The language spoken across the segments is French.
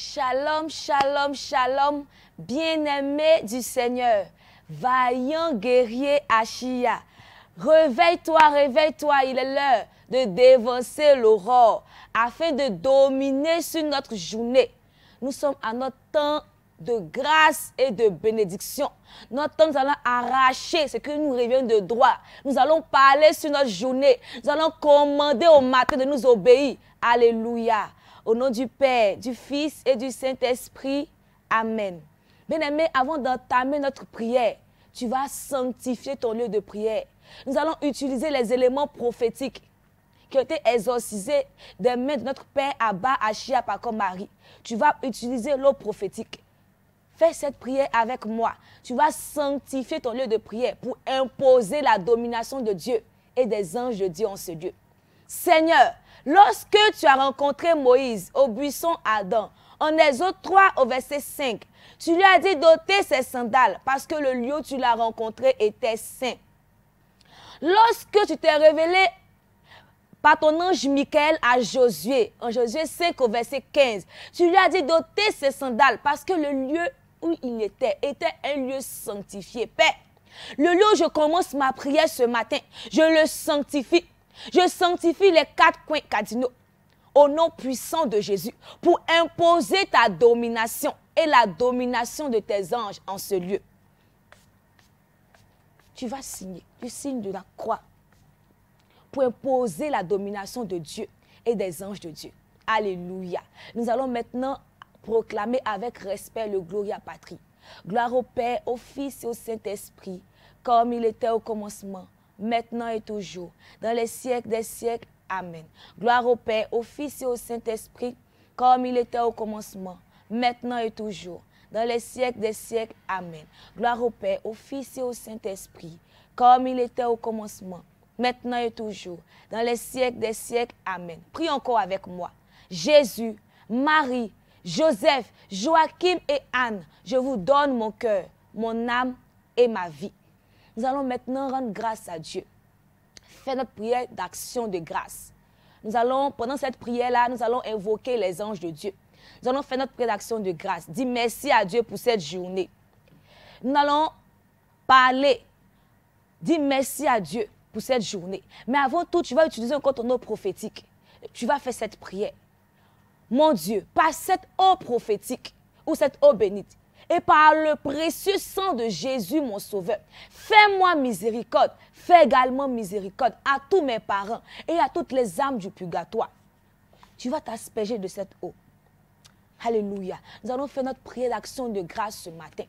Shalom, shalom, shalom, bien-aimé du Seigneur, vaillant guerrier Achia. Réveille-toi, réveille-toi, il est l'heure de dévancer l'aurore afin de dominer sur notre journée. Nous sommes à notre temps de grâce et de bénédiction. Notre temps, nous allons arracher ce que nous revient de droit. Nous allons parler sur notre journée. Nous allons commander au matin de nous obéir. Alléluia. Au nom du Père, du Fils et du Saint-Esprit. Amen. Bien-aimé, avant d'entamer notre prière, tu vas sanctifier ton lieu de prière. Nous allons utiliser les éléments prophétiques qui ont été exorcisés des mains de notre Père Abba Achia Paco Marie. Tu vas utiliser l'eau prophétique. Fais cette prière avec moi. Tu vas sanctifier ton lieu de prière pour imposer la domination de Dieu et des anges de Dieu en ce lieu. Seigneur, lorsque tu as rencontré Moïse au buisson Adam, en Exode 3 au verset 5, tu lui as dit d'ôter ses sandales parce que le lieu où tu l'as rencontré était saint. Lorsque tu t'es révélé par ton ange Michael à Josué, en Josué 5 au verset 15, tu lui as dit d'ôter ses sandales parce que le lieu où il était un lieu sanctifié. Père, le lieu où je commence ma prière ce matin, je le sanctifie. Je sanctifie les 4 coins cardinaux au nom puissant de Jésus pour imposer ta domination et la domination de tes anges en ce lieu. Tu vas signer du signe de la croix pour imposer la domination de Dieu et des anges de Dieu. Alléluia. Nous allons maintenant proclamer avec respect le Gloria Patri. Gloire au Père, au Fils et au Saint-Esprit, comme il était au commencement, maintenant et toujours, dans les siècles des siècles. Amen. Gloire au Père, au Fils et au Saint-Esprit, comme il était au commencement, maintenant et toujours, dans les siècles des siècles. Amen. Gloire au Père, au Fils et au Saint-Esprit, comme il était au commencement, maintenant et toujours, dans les siècles des siècles. Amen. Prie encore avec moi. Jésus, Marie, Joseph, Joachim et Anne, je vous donne mon cœur, mon âme et ma vie. Nous allons maintenant rendre grâce à Dieu. Faire notre prière d'action de grâce. Nous allons, pendant cette prière-là, nous allons invoquer les anges de Dieu. Nous allons faire notre prière d'action de grâce. Dis merci à Dieu pour cette journée. Nous allons parler. Dis merci à Dieu pour cette journée. Mais avant tout, tu vas utiliser encore ton eau prophétique. Tu vas faire cette prière. Mon Dieu, par cette eau prophétique ou cette eau bénite, et par le précieux sang de Jésus, mon sauveur, fais-moi miséricorde, fais également miséricorde à tous mes parents et à toutes les âmes du purgatoire. Tu vas t'asperger de cette eau. Alléluia. Nous allons faire notre prière d'action de grâce ce matin.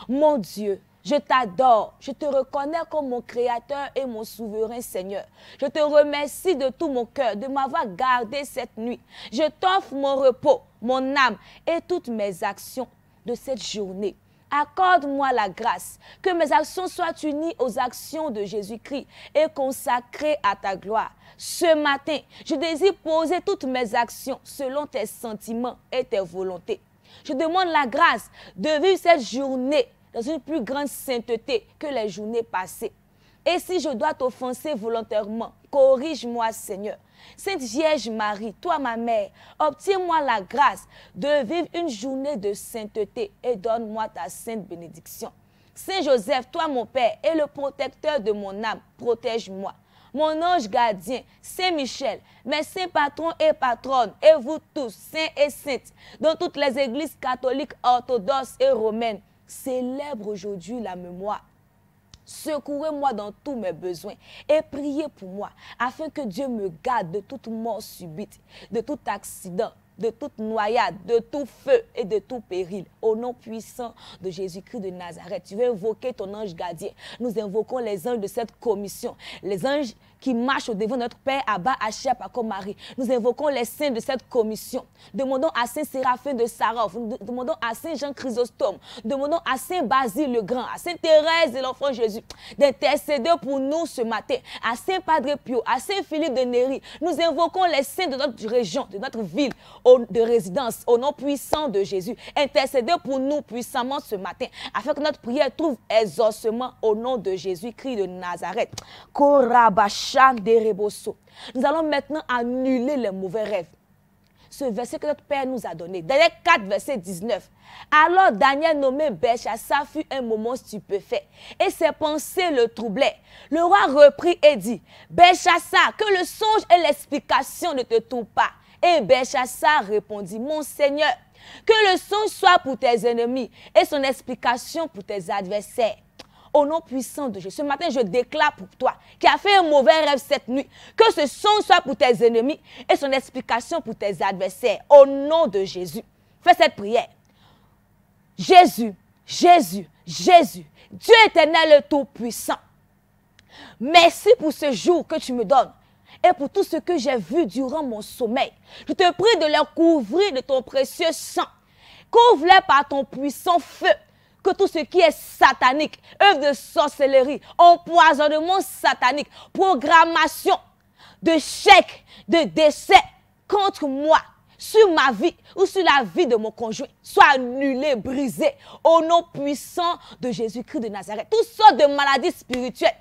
Mon Dieu, je t'adore, je te reconnais comme mon Créateur et mon souverain Seigneur. Je te remercie de tout mon cœur de m'avoir gardé cette nuit. Je t'offre mon repos, mon âme et toutes mes actions de cette journée. Accorde-moi la grâce, que mes actions soient unies aux actions de Jésus-Christ et consacrées à ta gloire. Ce matin, je désire poser toutes mes actions selon tes sentiments et tes volontés. Je demande la grâce de vivre cette journée dans une plus grande sainteté que les journées passées. Et si je dois t'offenser volontairement, corrige-moi, Seigneur. Sainte Vierge Marie, toi ma mère, obtiens-moi la grâce de vivre une journée de sainteté et donne-moi ta sainte bénédiction. Saint Joseph, toi mon Père et le protecteur de mon âme, protège-moi. Mon ange gardien, Saint Michel, mes saints patrons et patronnes, et vous tous, saints et saintes, dans toutes les églises catholiques, orthodoxes et romaines, célèbre aujourd'hui la mémoire. Secourez-moi dans tous mes besoins et priez pour moi afin que Dieu me garde de toute mort subite, de tout accident, de toute noyade, de tout feu et de tout péril. Au nom puissant de Jésus-Christ de Nazareth, tu veux invoquer ton ange gardien. Nous invoquons les anges de cette commission, les anges qui marchent au devant de notre Père Abba Achia Paco Marie. Nous invoquons les saints de cette commission. Demandons à Saint Séraphin de Sarov, demandons à Saint Jean Chrysostome, demandons à Saint Basile le Grand, à Sainte Thérèse et l'Enfant Jésus d'intercéder pour nous ce matin, à Saint Padre Pio, à Saint Philippe de Néri. Nous invoquons les saints de notre région, de notre ville, de résidence, au nom puissant de Jésus. Intercédez pour nous puissamment ce matin, afin que notre prière trouve exaucement au nom de Jésus-Christ de Nazareth. Nous allons maintenant annuler les mauvais rêves. ce verset que notre Père nous a donné. Daniel 4, verset 19. Alors Daniel nommé Belchassar fut un moment stupéfait et ses pensées le troublaient. Le roi reprit et dit, Belchassar, que le songe et l'explication ne te trouvent pas. Et Belchassar répondit, mon Seigneur, que le songe soit pour tes ennemis et son explication pour tes adversaires. Au nom puissant de Jésus, ce matin, je déclare pour toi qui a fait un mauvais rêve cette nuit, que ce songe soit pour tes ennemis et son explication pour tes adversaires. Au nom de Jésus, fais cette prière. Jésus, Jésus, Jésus, Dieu éternel et tout-puissant, merci pour ce jour que tu me donnes et pour tout ce que j'ai vu durant mon sommeil. Je te prie de les couvrir de ton précieux sang. Couvre-les par ton puissant feu. Que tout ce qui est satanique, œuvre de sorcellerie, empoisonnement satanique, programmation de chèques, de décès contre moi, sur ma vie ou sur la vie de mon conjoint, soit annulé, brisé au nom puissant de Jésus-Christ de Nazareth. Toutes sortes de maladies spirituelles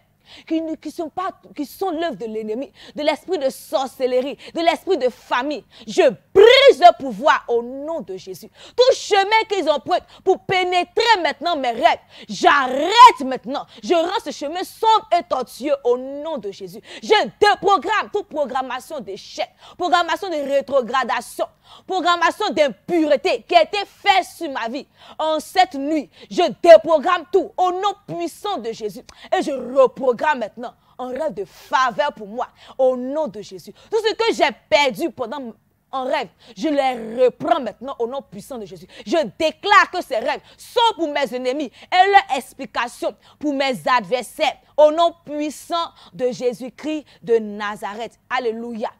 qui sont l'œuvre de l'ennemi, de l'esprit de sorcellerie, de l'esprit de famille. Je brise le pouvoir au nom de Jésus. Tout chemin qu'ils empruntent pour pénétrer maintenant mes rêves, j'arrête maintenant. Je rends ce chemin sombre et tortueux au nom de Jésus. Je déprogramme toute programmation d'échec, programmation de rétrogradation, programmation d'impureté qui a été faite sur ma vie. En cette nuit, je déprogramme tout au nom puissant de Jésus et je reprogramme maintenant un rêve de faveur pour moi au nom de Jésus. Tout ce que j'ai perdu pendant un rêve, je les reprends maintenant au nom puissant de Jésus. Je déclare que ces rêves sont pour mes ennemis et leur explication pour mes adversaires au nom puissant de Jésus-Christ de Nazareth. Alléluia.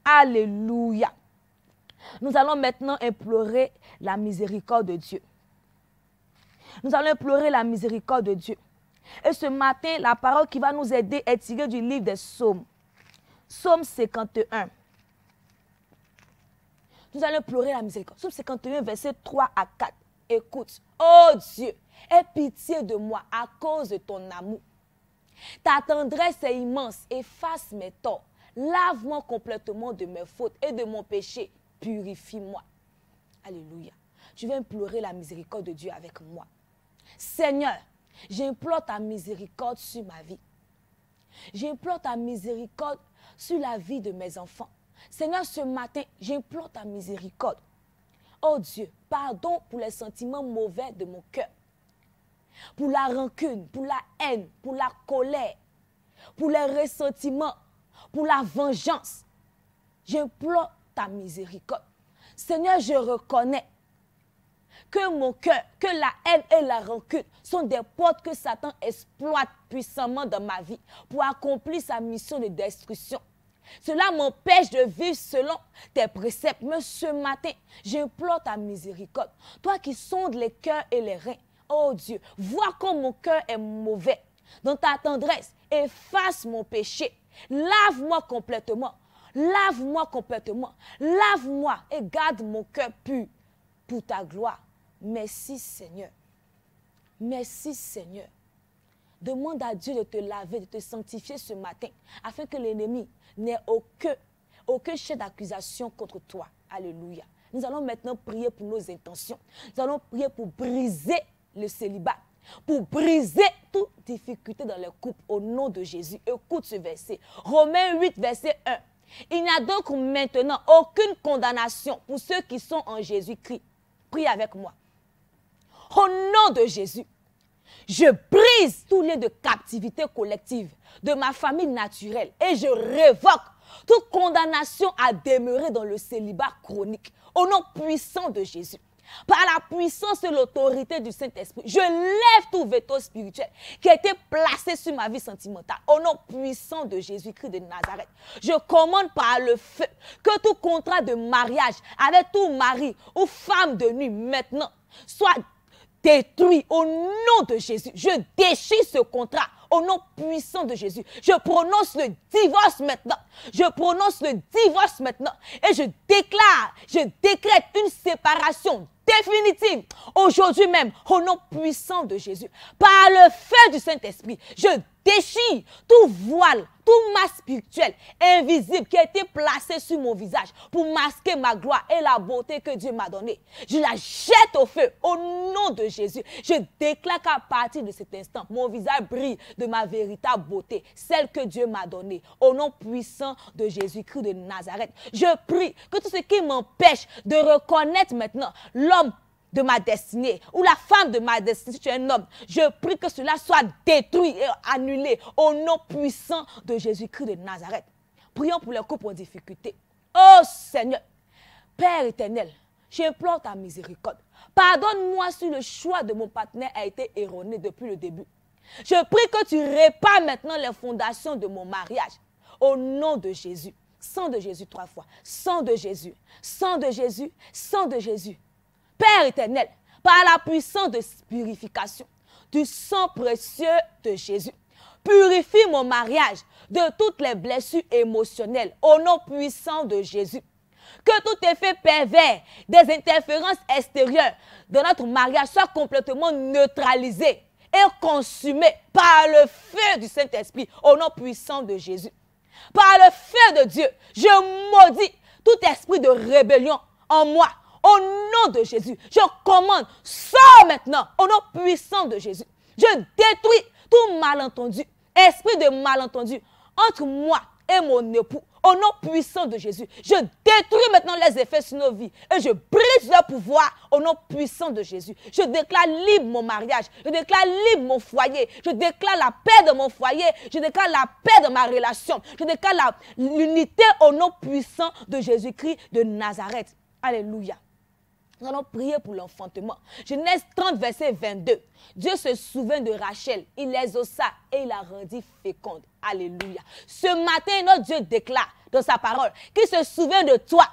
Alléluia. Nous allons maintenant implorer la miséricorde de Dieu. Nous allons implorer la miséricorde de Dieu. Et ce matin, la parole qui va nous aider est tirée du livre des Psaumes. Psaume 51. Nous allons implorer la miséricorde. Psaume 51, versets 3 à 4. Écoute. Oh Dieu, aie pitié de moi à cause de ton amour. Ta tendresse est immense. Efface mes torts. Lave-moi complètement de mes fautes et de mon péché. Purifie-moi. Alléluia. Je vais implorer la miséricorde de Dieu avec moi. Seigneur, j'implore ta miséricorde sur ma vie. J'implore ta miséricorde sur la vie de mes enfants. Seigneur, ce matin, j'implore ta miséricorde. Oh Dieu, pardon pour les sentiments mauvais de mon cœur. Pour la rancune, pour la haine, pour la colère, pour les ressentiments, pour la vengeance. J'implore ta miséricorde. Seigneur, je reconnais que mon cœur, que la haine et la rancune sont des portes que Satan exploite puissamment dans ma vie pour accomplir sa mission de destruction. Cela m'empêche de vivre selon tes préceptes. Mais ce matin, j'implore ta miséricorde. Toi qui sondes les cœurs et les reins, oh Dieu, vois comme mon cœur est mauvais. Dans ta tendresse, efface mon péché. Lave-moi complètement. Lave-moi complètement. Lave-moi et garde mon cœur pur pour ta gloire. Merci Seigneur. Merci Seigneur. Demande à Dieu de te laver, de te sanctifier ce matin, afin que l'ennemi n'ait aucun chef d'accusation contre toi. Alléluia. Nous allons maintenant prier pour nos intentions. Nous allons prier pour briser le célibat, pour briser toute difficulté dans les couples au nom de Jésus. Écoute ce verset. Romains 8, verset 1. Il n'y a donc maintenant aucune condamnation pour ceux qui sont en Jésus-Christ. Prie avec moi. Au nom de Jésus, je brise tous les de captivité collective de ma famille naturelle et je révoque toute condamnation à demeurer dans le célibat chronique. Au nom puissant de Jésus, par la puissance et l'autorité du Saint-Esprit, je lève tout veto spirituel qui a été placé sur ma vie sentimentale. Au nom puissant de Jésus-Christ de Nazareth, je commande par le feu que tout contrat de mariage avec tout mari ou femme de nuit maintenant soit détruit au nom de Jésus. Je déchire ce contrat au nom puissant de Jésus. Je prononce le divorce maintenant. Je prononce le divorce maintenant. Et je décrète une séparation définitive. Aujourd'hui même, au nom puissant de Jésus, par le feu du Saint-Esprit, je déchire tout voile, tout masque spirituel, invisible qui a été placé sur mon visage pour masquer ma gloire et la beauté que Dieu m'a donnée. Je la jette au feu au nom de Jésus. Je déclare qu'à partir de cet instant, mon visage brille de ma véritable beauté, celle que Dieu m'a donnée. Au nom puissant de Jésus-Christ de Nazareth, je prie que tout ce qui m'empêche de reconnaître maintenant l'homme de ma destinée, ou la femme de ma destinée, si tu es un homme, je prie que cela soit détruit et annulé au nom puissant de Jésus-Christ de Nazareth. Prions pour les couples en difficulté. Oh Seigneur, Père éternel, j'implore ta miséricorde. Pardonne-moi si le choix de mon partenaire a été erroné depuis le début. Je prie que tu répares maintenant les fondations de mon mariage. Au nom de Jésus. Sang de Jésus 3 fois. Sang de Jésus. Sang de Jésus. Sang de Jésus. Père éternel, par la puissance de purification du sang précieux de Jésus, purifie mon mariage de toutes les blessures émotionnelles au nom puissant de Jésus. Que tout effet pervers des interférences extérieures de notre mariage soit complètement neutralisé et consumé par le feu du Saint-Esprit au nom puissant de Jésus. Par le feu de Dieu, je maudis tout esprit de rébellion en moi. Au nom de Jésus, je commande, sors maintenant, au nom puissant de Jésus. Je détruis tout malentendu, esprit de malentendu entre moi et mon époux. Au nom puissant de Jésus, je détruis maintenant les effets sur nos vies et je brise leur pouvoir au nom puissant de Jésus. Je déclare libre mon mariage, je déclare libre mon foyer, je déclare la paix de mon foyer, je déclare la paix de ma relation, je déclare l'unité au nom puissant de Jésus-Christ de Nazareth. Alléluia. Nous allons prier pour l'enfantement. Genèse 30, verset 22. Dieu se souvint de Rachel. Il les ossa et il la rendit féconde. Alléluia. Ce matin, notre Dieu déclare dans sa parole qu'il se souvient de toi.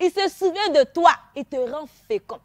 Il se souvient de toi. Il te rend fécond.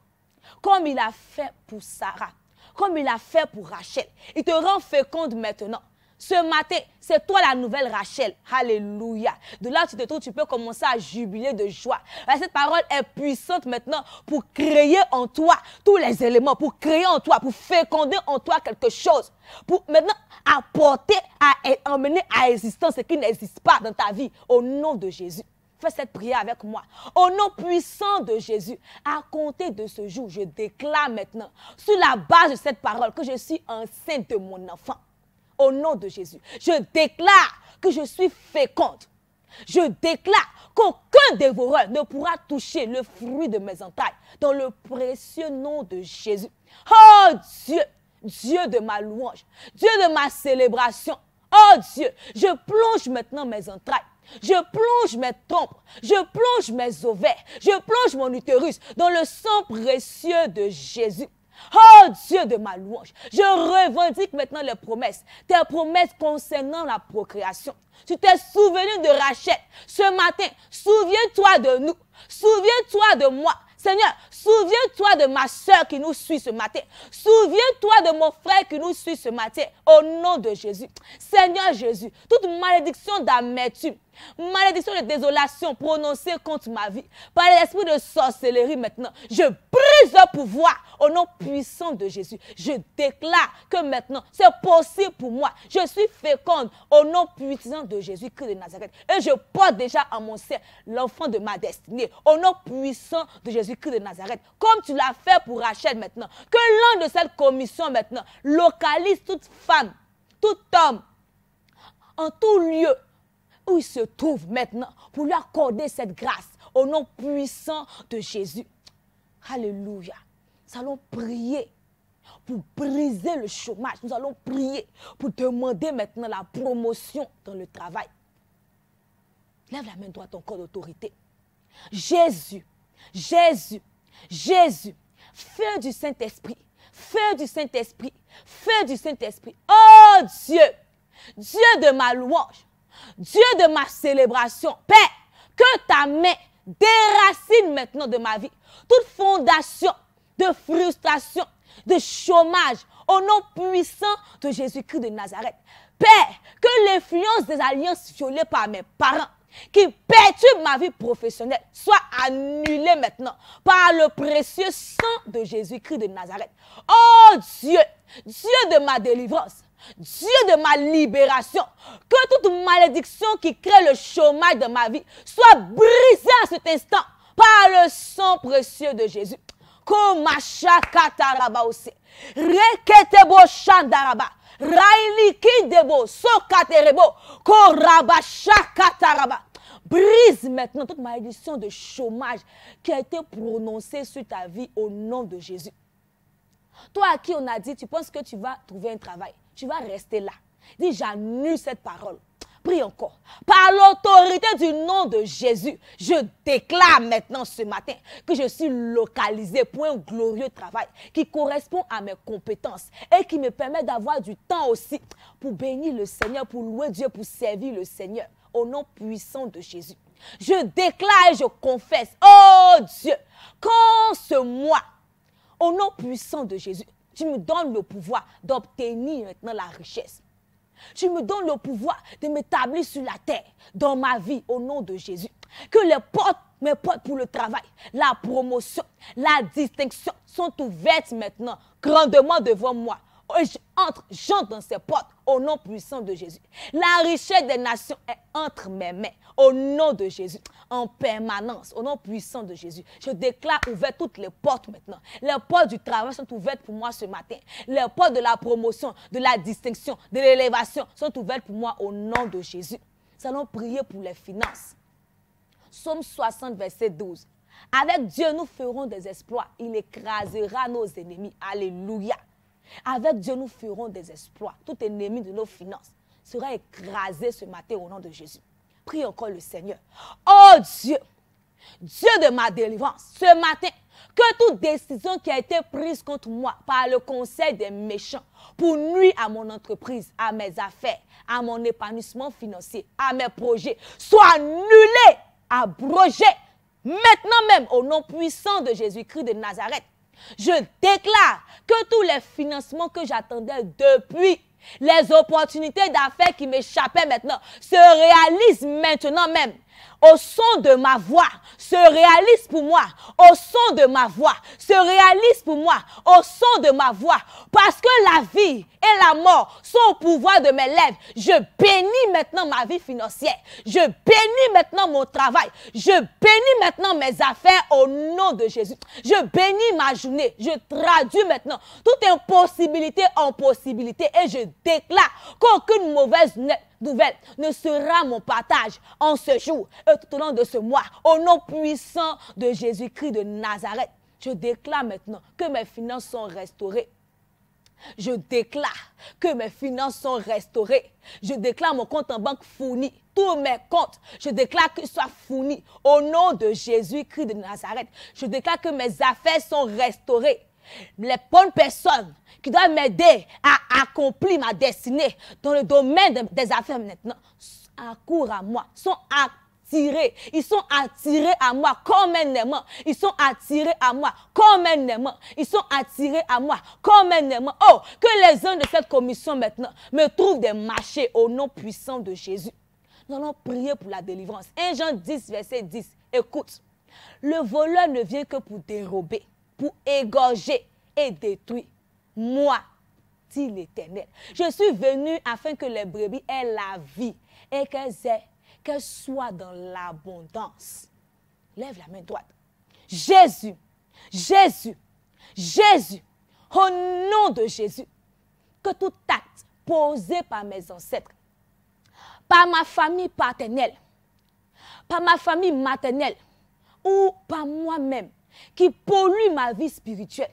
Comme il a fait pour Sarah. Comme il a fait pour Rachel. Il te rend féconde maintenant. Ce matin, c'est toi la nouvelle Rachel. Alléluia. De là où tu te trouves, tu peux commencer à jubiler de joie. Cette parole est puissante maintenant pour créer en toi tous les éléments, pour créer en toi, pour féconder en toi quelque chose. Pour maintenant apporter, à emmener à existence ce qui n'existe pas dans ta vie. Au nom de Jésus. Fais cette prière avec moi. Au nom puissant de Jésus, à compter de ce jour, je déclare maintenant, sur la base de cette parole, que je suis enceinte de mon enfant. Au nom de Jésus, je déclare que je suis féconde. Je déclare qu'aucun dévoreur ne pourra toucher le fruit de mes entrailles dans le précieux nom de Jésus. Oh Dieu, Dieu de ma louange, Dieu de ma célébration. Oh Dieu, je plonge maintenant mes entrailles. Je plonge mes trompes, je plonge mes ovaires, je plonge mon utérus dans le sang précieux de Jésus. Oh Dieu de ma louange, je revendique maintenant les promesses, tes promesses concernant la procréation. Tu t'es souvenu de Rachel ce matin, souviens-toi de nous, souviens-toi de moi. Seigneur, souviens-toi de ma soeur qui nous suit ce matin. Souviens-toi de mon frère qui nous suit ce matin. Au nom de Jésus. Seigneur Jésus, toute malédiction d'amertume, malédiction de désolation prononcée contre ma vie, par l'esprit de sorcellerie maintenant, je brise le pouvoir au nom puissant de Jésus. Je déclare que maintenant, c'est possible pour moi. Je suis féconde au nom puissant de Jésus-Christ de Nazareth. Et je porte déjà en mon sein l'enfant de ma destinée. Au nom puissant de Jésus-Christ de Nazareth. Comme tu l'as fait pour Rachel maintenant. Que l'un de cette commission maintenant localise toute femme, tout homme, en tout lieu où il se trouve maintenant pour lui accorder cette grâce au nom puissant de Jésus. Alléluia. Nous allons prier pour briser le chômage. Nous allons prier pour demander maintenant la promotion dans le travail. Lève la main droite encore d'autorité. Jésus, Jésus, Jésus, feu du Saint-Esprit, feu du Saint-Esprit, feu du Saint-Esprit. Oh Dieu, Dieu de ma louange, Dieu de ma célébration, Père, que ta main déracine maintenant de ma vie toute fondation de frustration, de chômage, au nom puissant de Jésus-Christ de Nazareth. Père, que l'influence des alliances violées par mes parents, qui perturbe ma vie professionnelle soit annulé maintenant par le précieux sang de Jésus-Christ de Nazareth. Oh Dieu, Dieu de ma délivrance, Dieu de ma libération, que toute malédiction qui crée le chômage de ma vie soit brisée à cet instant par le sang précieux de Jésus. Komasha kataraba ose, reketebo shandaraba, railiki debo, sokaterebo, koraba shakataraba. Brise maintenant toute malédiction de chômage qui a été prononcée sur ta vie au nom de Jésus. Toi à qui on a dit, tu penses que tu vas trouver un travail, tu vas rester là. Dis, j'annule cette parole. Prie encore. Par l'autorité du nom de Jésus, je déclare maintenant ce matin que je suis localisé pour un glorieux travail qui correspond à mes compétences et qui me permet d'avoir du temps aussi pour bénir le Seigneur, pour louer Dieu, pour servir le Seigneur au nom puissant de Jésus. Je déclare et je confesse, oh Dieu, qu'en ce mois, au nom puissant de Jésus, tu me donnes le pouvoir d'obtenir maintenant la richesse. Tu me donnes le pouvoir de m'établir sur la terre, dans ma vie, au nom de Jésus. Que mes portes pour le travail, la promotion, la distinction sont ouvertes maintenant, grandement devant moi. Et j'entre dans ces portes au nom puissant de Jésus. La richesse des nations est entre mes mains au nom de Jésus, en permanence, au nom puissant de Jésus. Je déclare ouvertes toutes les portes maintenant. Les portes du travail sont ouvertes pour moi ce matin. Les portes de la promotion, de la distinction, de l'élévation sont ouvertes pour moi au nom de Jésus. Nous allons prier pour les finances. Psaume 60, verset 12. Avec Dieu, nous ferons des exploits. Il écrasera nos ennemis. Alléluia. Avec Dieu, nous ferons des exploits. Tout ennemi de nos finances sera écrasé ce matin au nom de Jésus. Prie encore le Seigneur. Oh Dieu, Dieu de ma délivrance, ce matin, que toute décision qui a été prise contre moi par le conseil des méchants pour nuire à mon entreprise, à mes affaires, à mon épanouissement financier, à mes projets, soit annulée, abrogée, maintenant même au nom puissant de Jésus-Christ de Nazareth. Je déclare que tous les financements que j'attendais depuis, les opportunités d'affaires qui m'échappaient maintenant, se réalisent maintenant même. Au son de ma voix, se réalise pour moi. Au son de ma voix, se réalise pour moi. Au son de ma voix. Parce que la vie et la mort sont au pouvoir de mes lèvres. Je bénis maintenant ma vie financière. Je bénis maintenant mon travail. Je bénis maintenant mes affaires au nom de Jésus. Je bénis ma journée. Je traduis maintenant toute impossibilité en possibilité. Et je déclare qu'aucune mauvaise nouvelle ne sera mon partage en ce jour et tout au long de ce mois. Au nom puissant de Jésus-Christ de Nazareth, je déclare maintenant que mes finances sont restaurées. Je déclare que mes finances sont restaurées. Je déclare mon compte en banque fourni. Tous mes comptes, je déclare qu'ils soient fournis. Au nom de Jésus-Christ de Nazareth, je déclare que mes affaires sont restaurées. Les bonnes personnes qui doivent m'aider à accomplir ma destinée dans le domaine des affaires maintenant accourent à moi, sont attirés. Ils sont attirés à moi comme un aimant. Ils sont attirés à moi comme un aimant. Ils sont attirés à moi comme un aimant. Oh, que les uns de cette commission maintenant me trouvent des marchés au nom puissant de Jésus. Nous allons prier pour la délivrance. 1 Jean 10, verset 10. Écoute, le voleur ne vient que pour dérober, pour égorger et détruire. Moi, dit l'Éternel, je suis venu afin que les brebis aient la vie et qu'elles soient dans l'abondance. Lève la main droite. Jésus, Jésus, Jésus, au nom de Jésus, que tout acte posé par mes ancêtres, par ma famille paternelle, par ma famille maternelle ou par moi-même, qui pollue ma vie spirituelle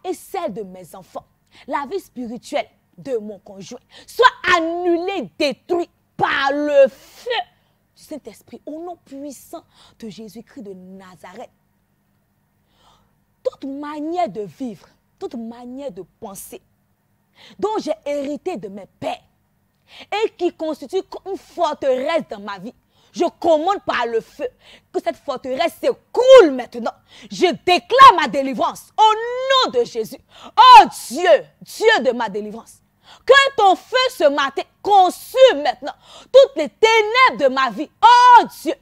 et celle de mes enfants, la vie spirituelle de mon conjoint, soit annulée, détruite par le feu du Saint-Esprit, au nom puissant de Jésus-Christ de Nazareth. Toute manière de vivre, toute manière de penser dont j'ai hérité de mes pères et qui constitue une forteresse dans ma vie, je commande par le feu que cette forteresse s'écroule maintenant. Je déclare ma délivrance au nom de Jésus. Oh Dieu, Dieu de ma délivrance, Que ton feu ce matin consume maintenant toutes les ténèbres de ma vie. Oh Dieu,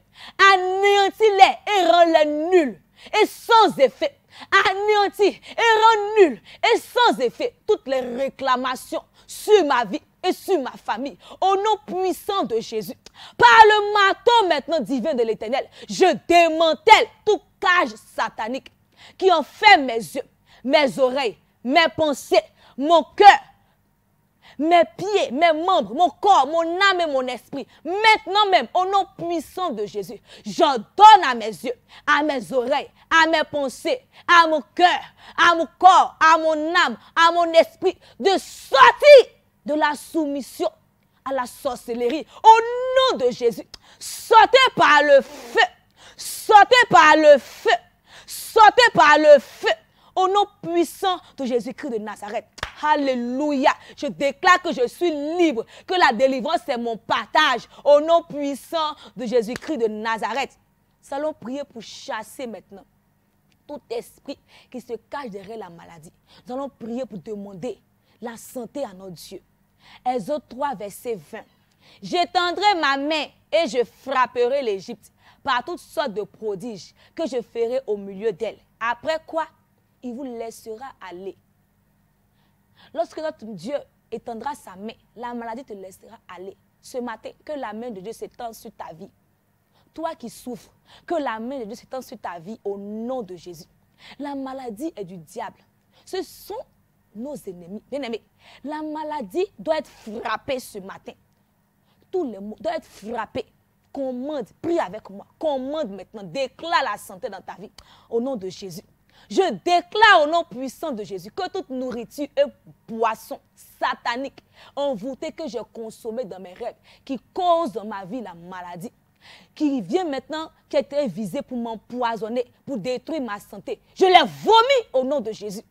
anéantis-les et rends-les nuls et sans effet. Anéantis et rends nuls et sans effet toutes les réclamations sur ma vie et sur ma famille. Au nom puissant de Jésus, par le marteau maintenant divin de l'Éternel, je démantèle toute cage satanique qui enferme mes yeux, mes oreilles, mes pensées, mon cœur, mes pieds, mes membres, mon corps, mon âme et mon esprit. Maintenant même, au nom puissant de Jésus, j'ordonne à mes yeux, à mes oreilles, à mes pensées, à mon cœur, à mon corps, à mon âme, à mon esprit, de sortir de la soumission à la sorcellerie. Au nom de Jésus, sortez par le feu, sortez par le feu, sortez par le feu. Au nom puissant de Jésus-Christ de Nazareth. Alléluia. Je déclare que je suis libre, que la délivrance est mon partage. Au nom puissant de Jésus-Christ de Nazareth. Nous allons prier pour chasser maintenant tout esprit qui se cache derrière la maladie. Nous allons prier pour demander la santé à notre Dieu. Exode 3, verset 20. J'étendrai ma main et je frapperai l'Égypte par toutes sortes de prodiges que je ferai au milieu d'elle. Après quoi, il vous laissera aller. Lorsque notre Dieu étendra sa main, la maladie te laissera aller. Ce matin, que la main de Dieu s'étende sur ta vie. Toi qui souffres, que la main de Dieu s'étende sur ta vie au nom de Jésus. La maladie est du diable. Ce sont nos ennemis. Bien-aimés, la maladie doit être frappée ce matin. Tous les mots doivent être frappés. Commande, prie avec moi. Commande maintenant, déclare la santé dans ta vie au nom de Jésus. Je déclare au nom puissant de Jésus que toute nourriture et boisson satanique envoûtée que j'ai consommée dans mes rêves, qui cause dans ma vie la maladie, qui vient maintenant, qui a été visée pour m'empoisonner, pour détruire ma santé, je les vomis au nom de Jésus.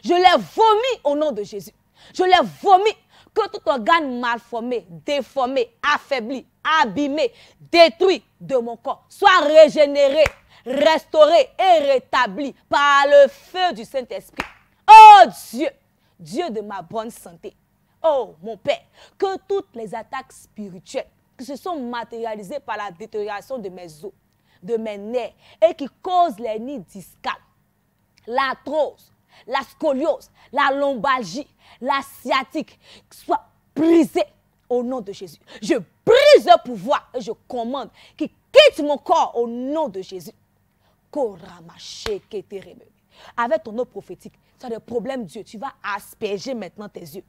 Je les vomis au nom de Jésus. Je les vomis. Que tout organe malformé, déformé, affaibli, abîmé, détruit de mon corps soit régénéré, restauré et rétabli par le feu du Saint-Esprit. Oh Dieu, Dieu de ma bonne santé. Oh mon Père, que toutes les attaques spirituelles qui se sont matérialisées par la détérioration de mes os, de mes nerfs et qui causent les nids discales, l'arthrose, la scoliose, la lombalgie, la sciatique, soient brisées au nom de Jésus. Je brise le pouvoir et je commande qu'il quitte mon corps au nom de Jésus. Avec ton eau prophétique, tu as des problèmes, Dieu, tu vas asperger maintenant tes yeux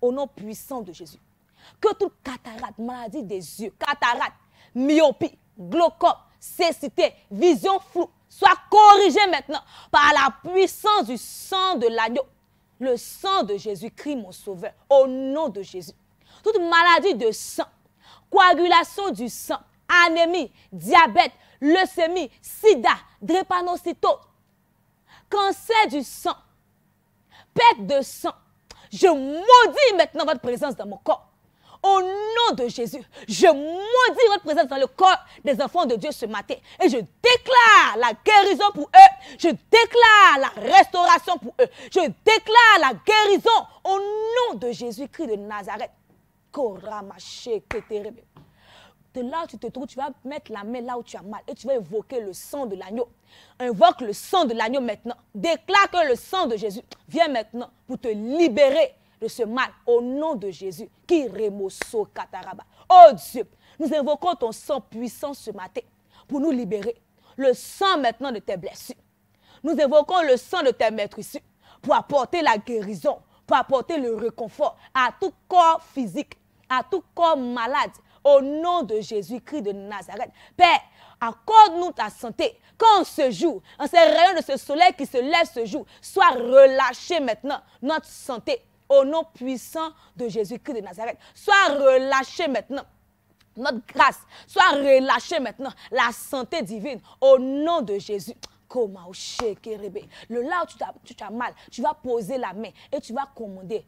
au nom puissant de Jésus. Que toute cataracte, maladie des yeux, cataracte, myopie, glaucome, cécité, vision floue, soit corrigée maintenant par la puissance du sang de l'agneau, le sang de Jésus-Christ, mon sauveur, au nom de Jésus. Toute maladie de sang, coagulation du sang, anémie, diabète, leucémie, sida, drépanocytose, cancer du sang, perte de sang, je maudis maintenant votre présence dans mon corps. Au nom de Jésus, je maudis votre présence dans le corps des enfants de Dieu ce matin. Et je déclare la guérison pour eux. Je déclare la restauration pour eux. Je déclare la guérison au nom de Jésus-Christ de Nazareth. De là où tu te trouves, tu vas mettre la main là où tu as mal. Et tu vas évoquer le sang de l'agneau. Invoque le sang de l'agneau maintenant. Déclare que le sang de Jésus vient maintenant pour te libérer de ce mal au nom de Jésus. Oh Dieu, nous invoquons ton sang puissant ce matin pour nous libérer. Le sang maintenant de tes blessures. Nous invoquons le sang de tes maîtresses pour apporter la guérison, pour apporter le réconfort à tout corps physique, à tout corps malade. Au nom de Jésus-Christ de Nazareth. Père, accorde-nous ta santé. Quand ce jour, en ces rayons de ce soleil qui se lève ce jour, soit relâché maintenant notre santé. Au nom puissant de Jésus-Christ de Nazareth. Soit relâché maintenant notre grâce. Soit relâché maintenant la santé divine. Au nom de Jésus. Le là où tu as mal, tu vas poser la main et tu vas commander.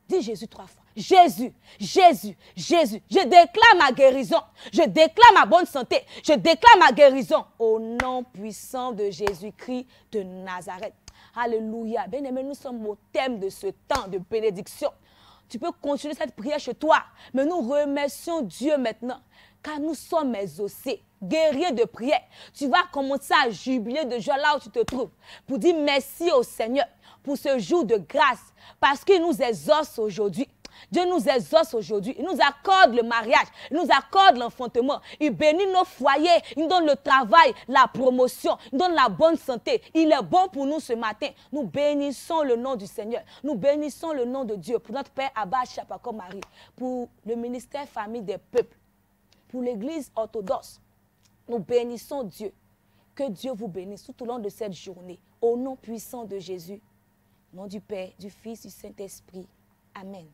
Dis Jésus 3 fois. Jésus, Jésus, Jésus. Je déclare ma guérison. Je déclare ma bonne santé. Je déclare ma guérison. Au nom puissant de Jésus-Christ de Nazareth. Alléluia. Bien-aimés, nous sommes au thème de ce temps de bénédiction. tu peux continuer cette prière chez toi. Mais nous remercions Dieu maintenant, car nous sommes exaucés, guerriers de prière. Tu vas commencer à jubiler de joie là où tu te trouves, pour dire merci au Seigneur pour ce jour de grâce, parce qu'il nous exauce aujourd'hui. Dieu nous exauce aujourd'hui. Il nous accorde le mariage. Il nous accorde l'enfantement. Il bénit nos foyers. Il nous donne le travail, la promotion. Il nous donne la bonne santé. Il est bon pour nous ce matin. Nous bénissons le nom du Seigneur. Nous bénissons le nom de Dieu pour notre Père Abba Chapako Marie, pour le ministère Famille des Peuples, pour l'Église orthodoxe. Nous bénissons Dieu. Que Dieu vous bénisse tout au long de cette journée. Au nom puissant de Jésus. Au nom du Père, du Fils, du Saint-Esprit. Amen.